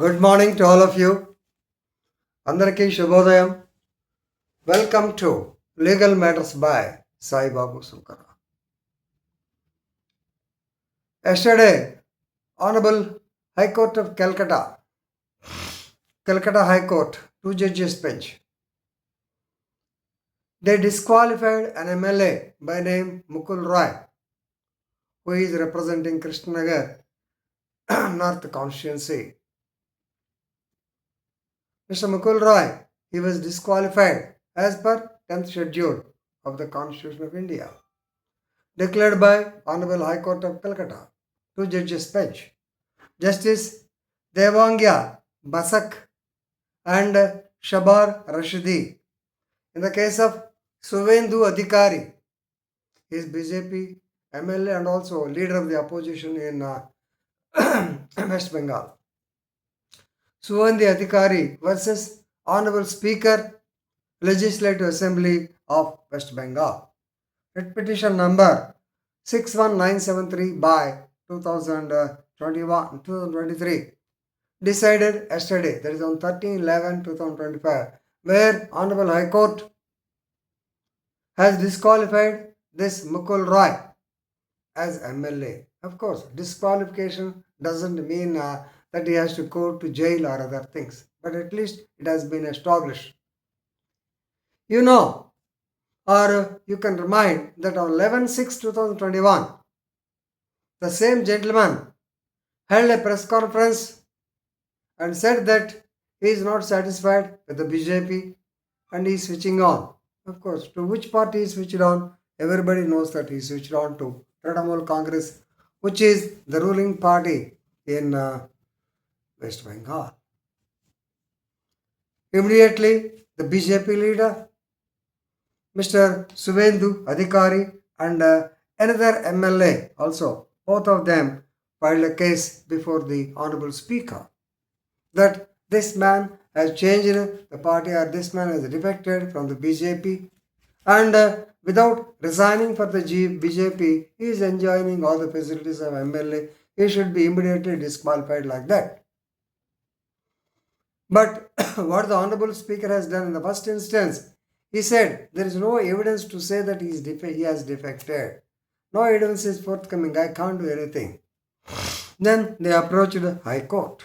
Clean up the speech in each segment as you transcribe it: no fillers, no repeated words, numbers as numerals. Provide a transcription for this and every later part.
Good morning to all of you. Andariki Shubhodayam. Welcome to Legal Matters by Sai Babu Sunkara. Yesterday, Honorable High Court of Calcutta High Court, 2 judges bench, they disqualified an MLA by name Mukul Roy, who is representing Krishna nagar, North constituency. Mr. Mukul Roy, he was disqualified as per 10th schedule of the Constitution of India, declared by Honorable High Court of Calcutta, 2 judges bench. Justice Devangya Basak and Shabar Rashidi. In the case of Suvendu Adhikari, he is BJP MLA and also leader of the opposition in West Bengal. Suvendu Adhikari versus Honorable Speaker, Legislative Assembly of West Bengal. Petition number 61973 by 2023. Decided yesterday, that is on 13/11/2025, where Honorable High Court has disqualified this Mukul Roy as MLA. Of course, disqualification doesn't mean that he has to go to jail or other things, but at least it has been established. You know, or you can remind that on 11/6/2021, the same gentleman held a press conference and said that he is not satisfied with the BJP and he is switching on. Of course, to which party he switched on? Everybody knows that he switched on to Tribunal Congress, which is the ruling party in West Bengal. Immediately, the BJP leader, Mr. Suvendu Adhikari, and another MLA also, both of them filed a case before the Honorable Speaker that this man has changed the party or this man has defected from the BJP and without resigning for the BJP, he is enjoying all the facilities of MLA. He should be immediately disqualified like that. But what the Honorable Speaker has done in the first instance, he said there is no evidence to say that he has defected. No evidence is forthcoming. I can't do anything. Then they approached the High Court.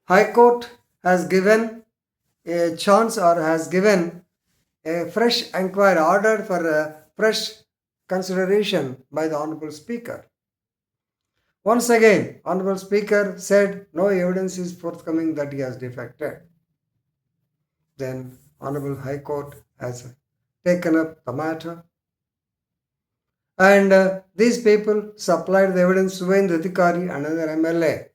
High Court has given a chance or has given a fresh inquiry order for a fresh consideration by the Honorable Speaker. Once again, Honorable Speaker said no evidence is forthcoming that he has defected. Then Honorable High Court has taken up the matter and these people supplied the evidence. Suvendu Adhikari, another MLA,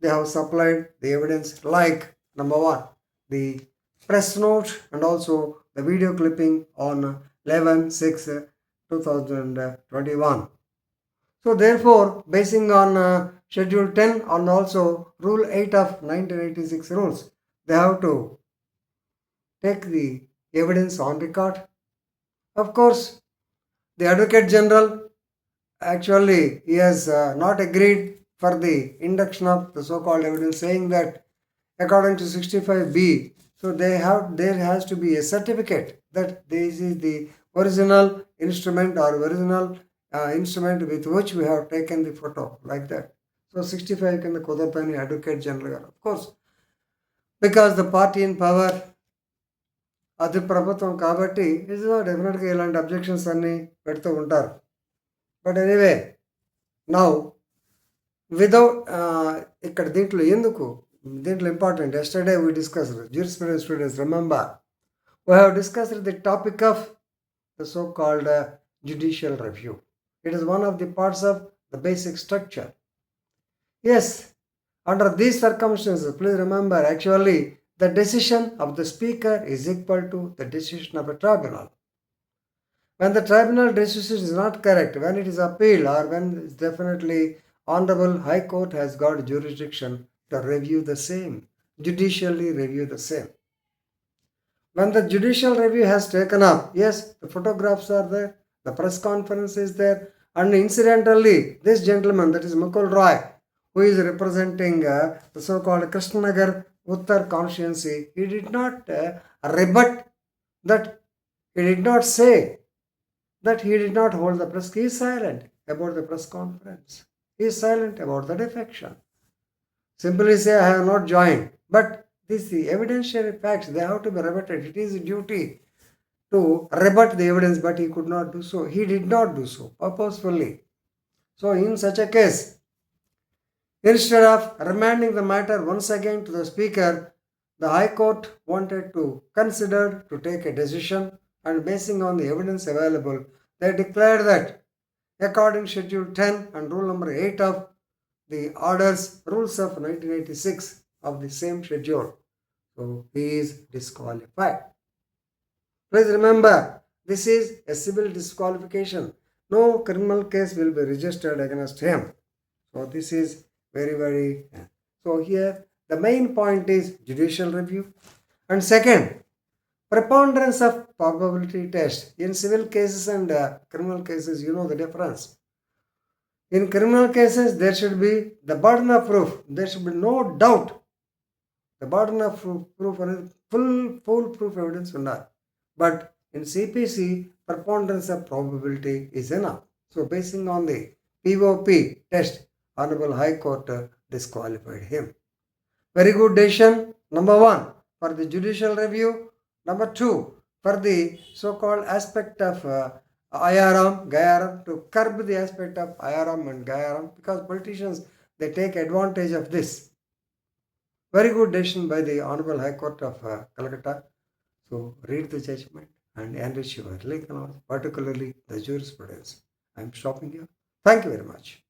they have supplied the evidence like number 1, the press note and also the video clipping on 11/6/2021. So therefore, basing on Schedule 10 and also Rule 8 of 1986 rules, they have to take the evidence on record. Of course, the Advocate General, actually, he has not agreed for the induction of the so-called evidence, saying that according to 65B, so there has to be a certificate that this is the original instrument or original instrument with which we have taken the photo, like that. So 65 can the Kodapani Advocate General, of course, because the party in power, అది ప్రభుత్వం కాబట్టి is డెఫినెట్గా ఇలాంటి objections అన్నీ పెడుతూ ఉంటారు. But anyway now without ఇక్కడ దీంట్లో important, yesterday we discuss jurisprudence students, remember we have discussed the topic of the so-called judicial review. It is one of the parts of the basic structure. Yes, under these circumstances, please remember, actually the decision of the Speaker is equal to the decision of a tribunal. When the tribunal decision is not correct, when it is appealed or when it's definitely Honorable High Court has got jurisdiction to review the same, judicially review the same. When the judicial review has taken up, yes, the photographs are there, the press conference is there, and incidentally, this gentleman, that is Mukul Roy, who is representing the so-called Krishna Nagar Uttar constituency, he did not rebut that, he did not say that he did not hold the press. He is silent about the press conference. He is silent about the defection. Simply say, I have not joined. But this the evidentiary facts, they have to be rebutted. It is a duty to rebut the evidence, but he could not do so. He did not do so purposefully. So in such a case, instead of remanding the matter once again to the Speaker, the High Court wanted to consider to take a decision, and basing on the evidence available, they declared that according to Schedule 10 and Rule number 8 of the rules of 1986 of the same schedule, so he is disqualified. Please remember, this is a civil disqualification. No criminal case will be registered against him. So this is very. So here the main point is judicial review. And second, preponderance of probability test. In civil cases and criminal cases, you know the difference. In criminal cases, there should be the burden of proof. There should be no doubt. The burden of proof and full proof evidence will not. But in CPC, preponderance of probability is enough. So basing on the POP test, Honorable High Court disqualified him. Very good decision. Number 1, for the judicial review. Number 2, for the so-called aspect of IRM, GAIRM, to curb the aspect of IRM and GAIRM, because politicians, they take advantage of this. Very good decision by the Honorable High Court of Calcutta. So read the judgment and enrich your legal knowledge, particularly the jurisprudence. I am stopping here. Thank you very much.